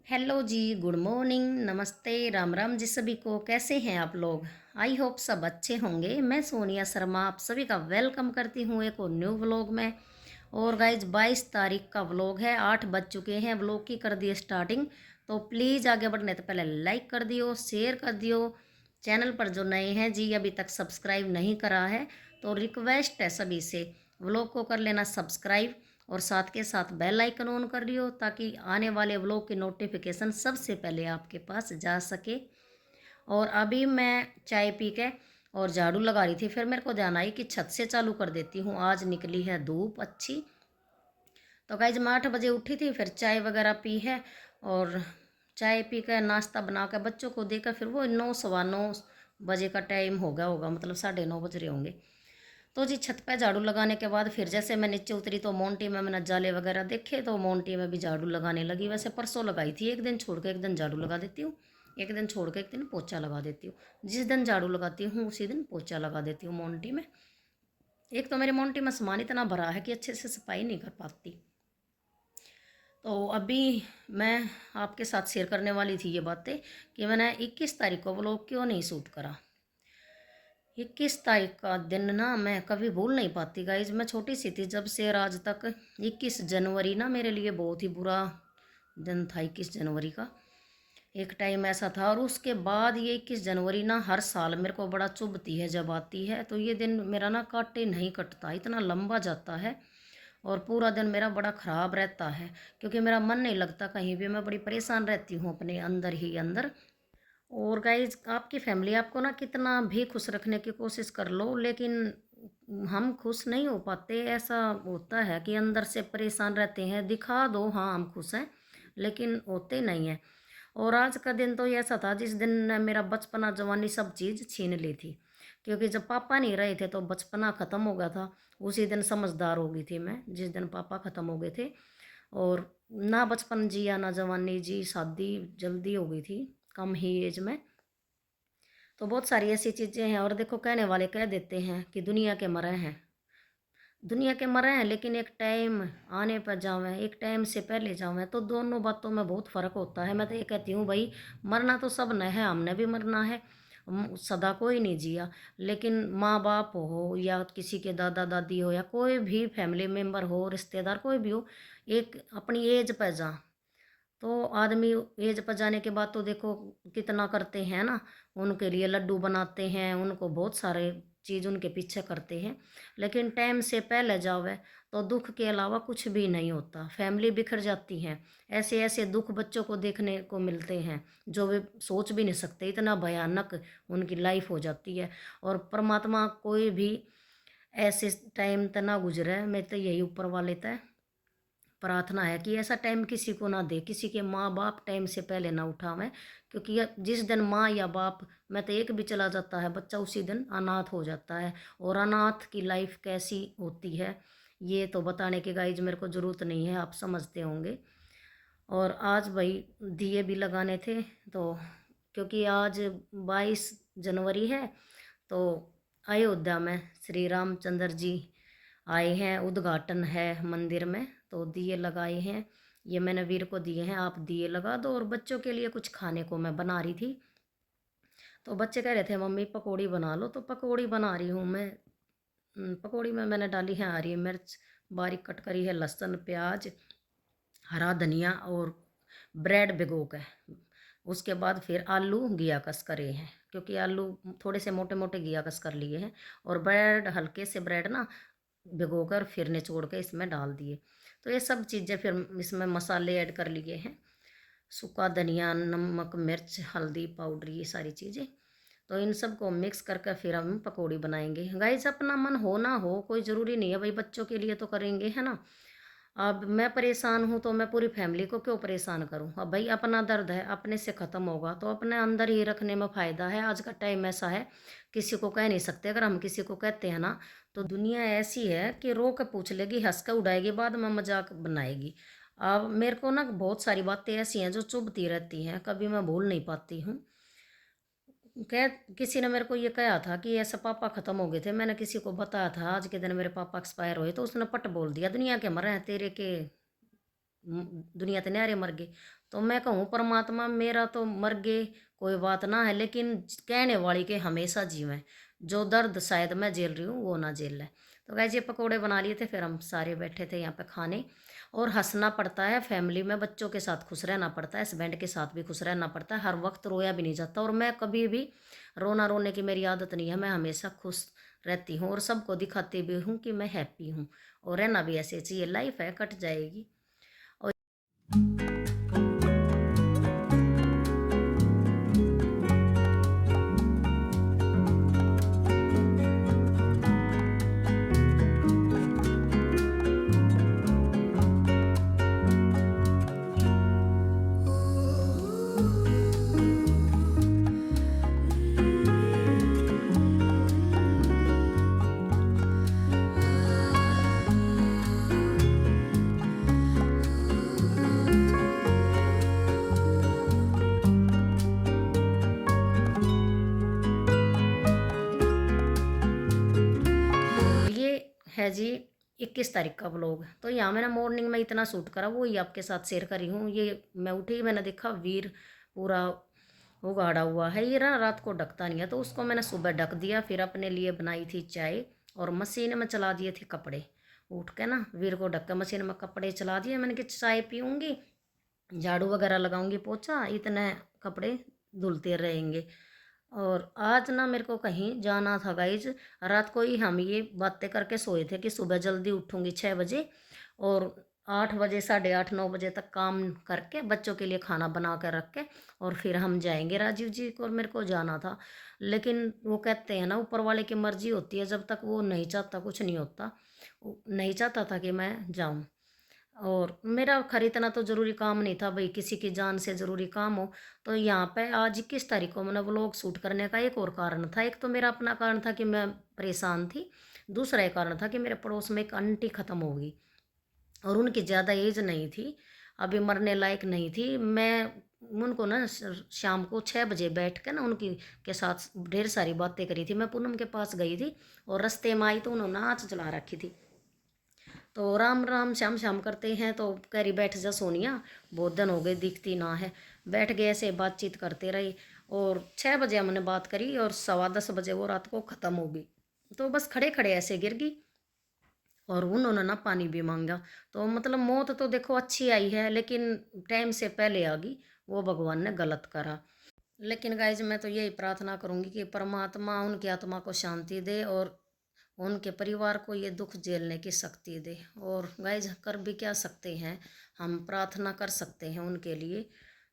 Hello जी, good morning, नमस्ते, राम राम जी सभी को। कैसे हैं आप लोग? आई होप सब अच्छे होंगे। मैं सोनिया शर्मा आप सभी का वेलकम करती हूँ एक और न्यू व्लॉग में। और गाइज 22 तारीख का व्लॉग है, 8 बज चुके हैं। व्लॉग की कर दी स्टार्टिंग। तो प्लीज़ आगे बढ़ने तो पहले लाइक कर दियो, शेयर कर दियो। चैनल पर जो नए हैं जी अभी तक सब्सक्राइब नहीं करा है तो रिक्वेस्ट है सभी से व्लॉग को कर लेना सब्सक्राइब, और साथ के साथ बेल आइकन ऑन कर लियो ताकि आने वाले व्लॉग की नोटिफिकेशन सबसे पहले आपके पास जा सके। और अभी मैं चाय पी के और झाड़ू लगा रही थी, फिर मेरे को ध्यान आई कि छत से चालू कर देती हूँ, आज निकली है धूप अच्छी। तो गाइज मैं 8 बजे उठी थी, फिर चाय वगैरह पी है। और चाय पी कर नाश्ता बना कर बच्चों को देकर फिर वो 9 सवा 9 बजे का टाइम हो गया होगा, मतलब 9:30 बज रहे होंगे। तो जी छत पे झाड़ू लगाने के बाद फिर जैसे मैं नीचे उतरी तो मोंटी में मैंने जाले वगैरह देखे, तो मोंटी में भी झाड़ू लगाने लगी। वैसे परसों लगाई थी, एक दिन छोड़ के एक दिन झाड़ू लगा देती हूँ, एक दिन छोड़ के एक दिन पोछा लगा देती हूँ। जिस दिन झाड़ू लगाती हूँ उसी दिन पोछा लगा देती हूँ मोंटी में। एक तो मेरे मोंटी में सामान इतना भरा है कि अच्छे से सफाई नहीं कर पाती। तो अभी मैं आपके साथ शेयर करने वाली थी ये बातें कि मैंने 21 तारीख को व्लॉग क्यों नहीं शूट करा। 21 तारीख का दिन ना मैं कभी भूल नहीं पाती गाइज। मैं छोटी सी थी जब से और आज तक 21 जनवरी ना मेरे लिए बहुत ही बुरा दिन था। 21 जनवरी का एक टाइम ऐसा था, और उसके बाद ये 21 जनवरी ना हर साल मेरे को बड़ा चुभती है जब आती है। तो ये दिन मेरा ना काटे नहीं कटता, इतना लंबा जाता है और पूरा दिन मेरा बड़ा ख़राब रहता है, क्योंकि मेरा मन नहीं लगता कहीं भी। मैं बड़ी परेशान रहती हूँ अपने अंदर ही अंदर। और गाइज आपकी फैमिली आपको ना कितना भी खुश रखने की कोशिश कर लो, लेकिन हम खुश नहीं हो पाते। ऐसा होता है कि अंदर से परेशान रहते हैं, दिखा दो हाँ हम खुश हैं, लेकिन होते नहीं हैं। और आज का दिन तो ये ऐसा था जिस दिन ने मेरा बचपना जवानी सब चीज़ छीन ली थी, क्योंकि जब पापा नहीं रहे थे तो बचपना ख़त्म हो गया था। उसी दिन समझदार हो गई थी मैं, जिस दिन पापा ख़त्म हो गए थे। और ना बचपन जिया ना जवानी जी, शादी जल्दी हो गई थी कम ही एज में। तो बहुत सारी ऐसी चीज़ें हैं। और देखो कहने वाले कह देते हैं कि दुनिया के मरे हैं, दुनिया के मरे हैं, लेकिन एक टाइम आने पर जावें, एक टाइम से पहले जावें, तो दोनों बातों में बहुत फ़र्क होता है। मैं तो ये कहती हूँ भाई, मरना तो सब ने है, हमने भी मरना है। सदा कोई नहीं जिया, लेकिन माँ बाप हो या किसी के दादा दादी हो या कोई भी फैमिली मेम्बर हो, रिश्तेदार कोई भी हो, एक अपनी एज पर जा। तो आदमी एज पर जाने के बाद तो देखो कितना करते हैं ना, उनके लिए लड्डू बनाते हैं, उनको बहुत सारे चीज़ उनके पीछे करते हैं। लेकिन टाइम से पहले जावे तो दुख के अलावा कुछ भी नहीं होता, फैमिली बिखर जाती हैं। ऐसे ऐसे दुख बच्चों को देखने को मिलते हैं जो वे सोच भी नहीं सकते, इतना भयानक उनकी लाइफ हो जाती है। और परमात्मा कोई भी ऐसे टाइम तो ना गुजरे, मैं तो यही ऊपर वाले तय प्रार्थना है कि ऐसा टाइम किसी को ना दे, किसी के माँ बाप टाइम से पहले ना उठावें। क्योंकि जिस दिन माँ या बाप में तो एक भी चला जाता है बच्चा, उसी दिन अनाथ हो जाता है। और अनाथ की लाइफ कैसी होती है ये तो बताने की गाइज मेरे को ज़रूरत नहीं है, आप समझते होंगे। और आज भाई दिए भी लगाने थे, तो क्योंकि आज 22 जनवरी है, तो अयोध्या में श्री रामचंद्र जी आए हैं, उद्घाटन है मंदिर में, तो दिए लगाए हैं। ये मैंने वीर को दिए हैं, आप दिए लगा दो। और बच्चों के लिए कुछ खाने को मैं बना रही थी, तो बच्चे कह रहे थे मम्मी पकौड़ी बना लो, तो पकौड़ी बना रही हूँ मैं। पकौड़ी में मैंने डाली है हरी मिर्च, बारीक कट करी है लहसुन प्याज, हरा धनिया, और ब्रेड भिगो के उसके बाद फिर आलू घिया कस करे हैं, क्योंकि आलू थोड़े से मोटे मोटे घिया कस कर लिए हैं। और ब्रेड हल्के से ब्रेड ना भिगोकर फिर निचोड़ के इसमें डाल दिए। तो ये सब चीज़ें फिर इसमें मसाले ऐड कर लिए हैं, सूखा धनिया, नमक, मिर्च, हल्दी पाउडर, ये सारी चीज़ें। तो इन सब को मिक्स करके फिर हम पकौड़ी बनाएंगे। गाइस अपना मन हो ना हो, कोई ज़रूरी नहीं है भाई, बच्चों के लिए तो करेंगे है ना। अब मैं परेशान हूँ तो मैं पूरी फैमिली को क्यों परेशान करूँ? अब भाई अपना दर्द है अपने से ख़त्म होगा तो अपने अंदर ही रखने में फ़ायदा है। आज का टाइम ऐसा है, किसी को कह नहीं सकते। अगर हम किसी को कहते हैं ना तो दुनिया ऐसी है कि रो के पूछ लेगी, हंस के उड़ाएगी, बाद में मजाक बनाएगी। अब मेरे को ना बहुत सारी बातें ऐसी हैं जो चुभती रहती हैं, कभी मैं भूल नहीं पाती हूँ। कह किसी ने मेरे को ये कहा था कि ऐसा पापा ख़त्म हो गए थे, मैंने किसी को बताया था आज के दिन मेरे पापा एक्सपायर हुए, तो उसने पट बोल दिया दुनिया के मरे हैं तेरे के, दुनिया तो न्यारे मर गए। तो मैं कहूँ परमात्मा मेरा तो मर गए कोई बात ना है, लेकिन कहने वाली के हमेशा जीवें। जो दर्द शायद मैं झेल रही हूँ वो ना झेल लें। तो गाइस ये पकोड़े बना लिए थे, फिर हम सारे बैठे थे यहाँ पे खाने। और हंसना पड़ता है फैमिली में, बच्चों के साथ खुश रहना पड़ता है, हस्बैंड के साथ भी खुश रहना पड़ता है। हर वक्त रोया भी नहीं जाता, और मैं कभी भी रोना रोने की मेरी आदत नहीं है। मैं हमेशा खुश रहती हूँ और सबको दिखाती भी हूँ कि मैं हैप्पी हूँ। और रहना भी ऐसे चाहिए, लाइफ है कट जाएगी। और ये है जी 21 तारीख का व्लॉग। तो यहाँ मैंने मॉर्निंग में इतना शूट करा, वो ही आपके साथ शेयर करी हूँ। ये मैं उठी, मैंने देखा वीर पूरा उगाड़ा हुआ है, ये ना रात को ढकता नहीं है, तो उसको मैंने सुबह ढक दिया। फिर अपने लिए बनाई थी चाय और मशीन में चला दिए थे कपड़े। उठ के ना वीर को ढक के मशीन में कपड़े चला दिए। मैंने कि चाय पीऊँगी, झाड़ू वगैरह लगाऊंगी, पोछा, इतने कपड़े धुलते रहेंगे। और आज ना मेरे को कहीं जाना था गाइज। रात को ही हम ये बातें करके सोए थे कि सुबह जल्दी उठूंगी 6 बजे, और 8 बजे 8:30 9 बजे तक काम करके बच्चों के लिए खाना बना कर रख के और फिर हम जाएंगे राजीव जी को। और मेरे को जाना था, लेकिन वो कहते हैं ना ऊपर वाले की मर्जी होती है, जब तक वो नहीं चाहता कुछ नहीं होता। वो नहीं चाहता था कि मैं जाऊं। और मेरा खरीदना तो ज़रूरी काम नहीं था भाई, किसी की जान से ज़रूरी काम हो। तो यहाँ पे आज 21 तारीख को मैंने व्लॉग शूट करने का एक और कारण था। एक तो मेरा अपना कारण था कि मैं परेशान थी। दूसरा एक कारण था कि मेरे पड़ोस में एक आंटी ख़त्म हो गई, और उनकी ज़्यादा एज नहीं थी, अभी मरने लायक नहीं थी। मैं उनको ना शाम को 6 बजे बैठ के ना उनकी के साथ ढेर सारी बातें करी थी। मैं पूनम के पास गई थी और रास्ते में आई तो उन्होंने नाच चला रखी थी। तो राम राम श्याम श्याम करते हैं, तो कह रही बैठ जा सोनिया, बहुत दिन हो गए दिखती ना है। बैठ गए, ऐसे बातचीत करते रहे। और 6 बजे हमने बात करी और 10:15 बजे वो रात को ख़त्म हो गई। तो बस खड़े खड़े ऐसे गिर गई, और उन्होंने ना पानी भी मांगा। तो मतलब मौत तो देखो अच्छी आई है, लेकिन टाइम से पहले आ गई, वो भगवान ने गलत करा। लेकिन गाइज मैं तो यही प्रार्थना करूंगी कि परमात्मा उनकी आत्मा को शांति दे और उनके परिवार को ये दुख झेलने की शक्ति दे। और गाइज कर भी क्या सकते हैं, हम प्रार्थना कर सकते हैं उनके लिए।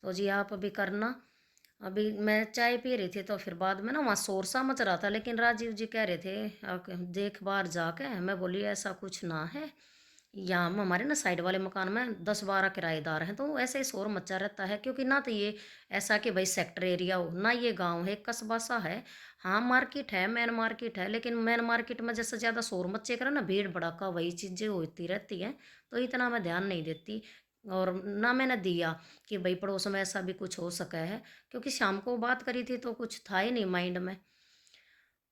तो जी आप अभी करना। अभी मैं चाय पी रही थी, तो फिर बाद में ना वहाँ शोर सा मच रहा था, लेकिन राजीव जी कह रहे थे देख बाहर जाके। मैं बोली ऐसा कुछ ना है, यहाँ हमारे ना साइड वाले मकान में 10-12 किराएदार हैं, तो ऐसे ही शोर मचा रहता है। क्योंकि ना तो ये ऐसा कि भाई सेक्टर एरिया हो, ना ये गांव है, कस्बा सा है। हाँ मार्केट है, मेन मार्केट है, लेकिन मेन मार्केट में जैसे ज़्यादा शोर मचे करे ना, भीड़ भड़ाका वही चीज़ें होती रहती हैं, तो इतना मैं ध्यान नहीं देती। और ना मैंने दिया कि भाई पड़ोस में ऐसा भी कुछ हो सका है, क्योंकि शाम को बात करी थी तो कुछ था ही नहीं माइंड में।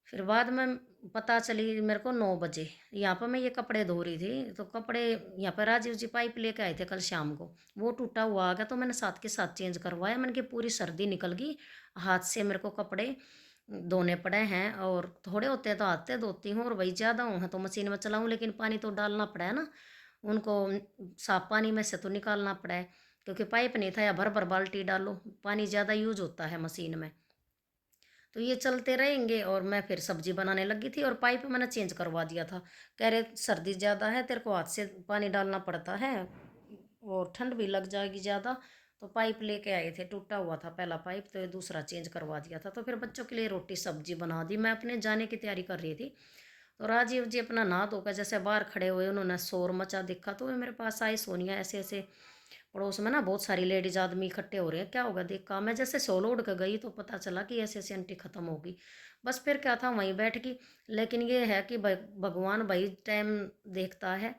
फिर बाद में पता चली मेरे को 9 बजे, यहाँ पर मैं ये कपड़े धो रही थी, तो कपड़े यहाँ पर राजीव जी पाइप लेके आए थे कल शाम को, वो टूटा हुआ आ गया, तो मैंने साथ के साथ चेंज करवाया। मैंने कि पूरी सर्दी निकल गई, हाथ से मेरे को कपड़े धोने पड़े हैं। और थोड़े होते हैं तो हाथ से धोती हूँ, और वही ज़्यादा हूँ तो मशीन में चलाऊँ, लेकिन पानी तो डालना पड़ा है ना उनको, साफ पानी में से तो निकालना पड़ा है, क्योंकि पाइप नहीं था। या भर भर बाल्टी डालो, पानी ज़्यादा यूज होता है मशीन में। तो ये चलते रहेंगे, और मैं फिर सब्जी बनाने लगी थी, और पाइप मैंने चेंज करवा दिया था। कह रहे सर्दी ज़्यादा है, तेरे को हाथ से पानी डालना पड़ता है और ठंड भी लग जाएगी ज़्यादा। तो पाइप लेके आए थे, टूटा हुआ था पहला पाइप, तो ये दूसरा चेंज करवा दिया था। तो फिर बच्चों के लिए रोटी सब्जी बना दी, मैं अपने जाने की तैयारी कर रही थी। तो राजीव जी अपना नहा धोकर जैसे बाहर खड़े हुए, उन्होंने शोर मचा दिखा, तो वे मेरे पास आई, सोनिया ऐसे ऐसे पड़ोस में ना बहुत सारी लेडीज आदमी इकट्ठे हो रहे हैं, क्या होगा देखा। मैं जैसे सोलो उड़ के गई तो पता चला कि ऐसे ऐसे आंटी ख़त्म होगी। बस फिर क्या था, वहीं बैठ गई। लेकिन ये है कि भगवान भाई टाइम देखता है।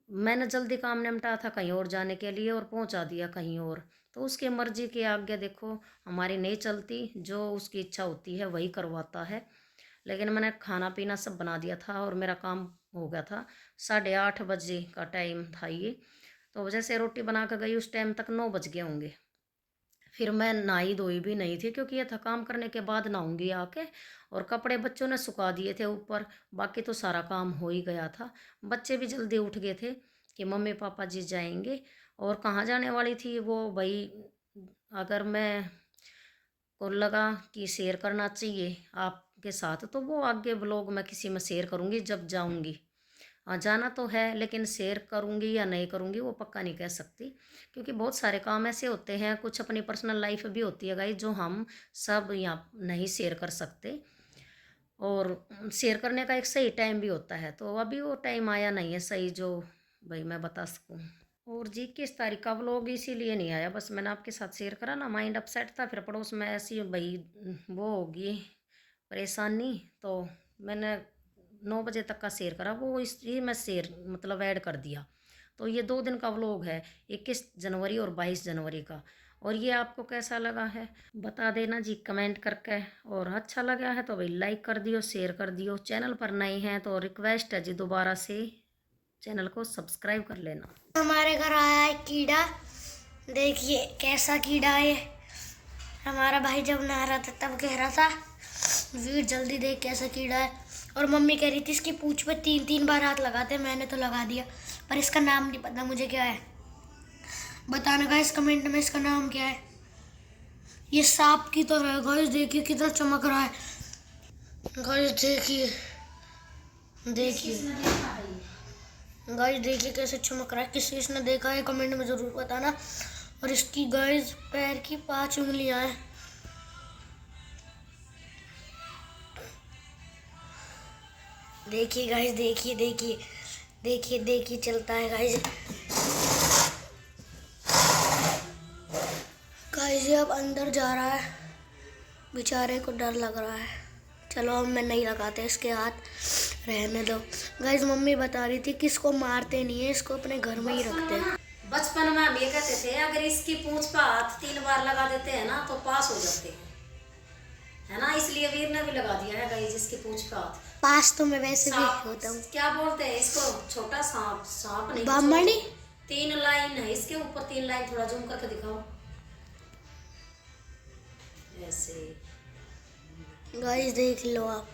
मैंने जल्दी काम निपटा था कहीं और जाने के लिए, और पहुंचा दिया कहीं और। तो उसकी मर्जी की आज्ञा देखो हमारी नहीं चलती, जो उसकी इच्छा होती है वही करवाता है। लेकिन मैंने खाना पीना सब बना दिया था और मेरा काम हो गया था। 8:30 बजे का टाइम था ये। तो जैसे रोटी बना कर गई, उस टाइम तक 9 बज गए होंगे। फिर मैं नहाई धोई भी नहीं थी, क्योंकि ये था काम करने के बाद नहाऊंगी आके। और कपड़े बच्चों ने सुखा दिए थे ऊपर, बाकी तो सारा काम हो ही गया था। बच्चे भी जल्दी उठ गए थे कि मम्मी पापा जी जाएंगे। और कहाँ जाने वाली थी वो भाई, अगर मैं को लगा कि शेयर करना चाहिए आपके साथ, तो वो आगे ब्लॉग मैं किसी में शेयर करूँगी जब जाऊँगी। हाँ, जाना तो है, लेकिन शेयर करूँगी या नहीं करूँगी वो पक्का नहीं कह सकती, क्योंकि बहुत सारे काम ऐसे होते हैं, कुछ अपनी पर्सनल लाइफ भी होती है गाइस, जो हम सब यहाँ नहीं शेयर कर सकते। और शेयर करने का एक सही टाइम भी होता है, तो अभी वो टाइम आया नहीं है सही जो भाई मैं बता सकूँ। और जी 21 तारीख का व्लॉग इसीलिए नहीं आया, बस मैंने आपके साथ शेयर करा ना, माइंड अपसेट था, फिर पड़ोस में ऐसी भाई वो होगी परेशानी, तो मैंने 9 बजे तक का शेयर करा, वो इसलिए मैं शेयर मतलब ऐड कर दिया। तो ये 2 दिन का व्लॉग है, 21 जनवरी और 22 जनवरी का। और ये आपको कैसा लगा है बता देना जी कमेंट करके, और अच्छा लगा है तो भाई लाइक कर दियो, शेयर कर दियो। चैनल पर नए हैं तो रिक्वेस्ट है जी दोबारा से चैनल को सब्सक्राइब कर लेना। हमारे घर आया है कीड़ा, देखिए कैसा कीड़ा है। हमारा भाई जब नहा रहा था तब कह रहा था वीर जल्दी देख कैसा कीड़ा है, और मम्मी कह रही थी इसकी पूंछ पे 3-3 बार हाथ लगाते, मैंने तो लगा दिया, पर इसका नाम नहीं पता मुझे क्या है। बताना गाइस कमेंट में इसका नाम क्या है। ये सांप की तरह है गाइस, देखिए कितना चमक रहा है। गाइस देखिए देखिए गाइस देखिए कैसे चमक रहा है। किसी किसने देखा है कमेंट में जरूर बताना। और इसकी गाइस पैर की 5 उंगलियां हैं। देखिए गाइस देखिए देखिए देखिए देखिए चलता है गाइस। गाइस ये अब अंदर जा रहा है, बेचारे को डर लग रहा है। चलो अब मैं नहीं लगाते इसके हाथ, रहने दो। गाइस मम्मी बता रही थी कि इसको मारते नहीं है, इसको अपने घर में ही रखते हैं। बचपन में हम ये कहते थे अगर इसकी पूंछ पर हाथ 3 बार लगा देते हैं ना तो पास हो जाते हैं, है ना, इसलिए वीर ने भी लगा दिया है गाइस इसकी पूंछ पर हाथ। पास तो मैं वैसे भी सांप होता हूँ। क्या बोलते हैं इसको, छोटा सांप, सांप नहीं बामणी 3 लाइन है इसके ऊपर, 3 लाइन थोड़ा जूम करके दिखाओ ऐसे। गाइस देख लो आप।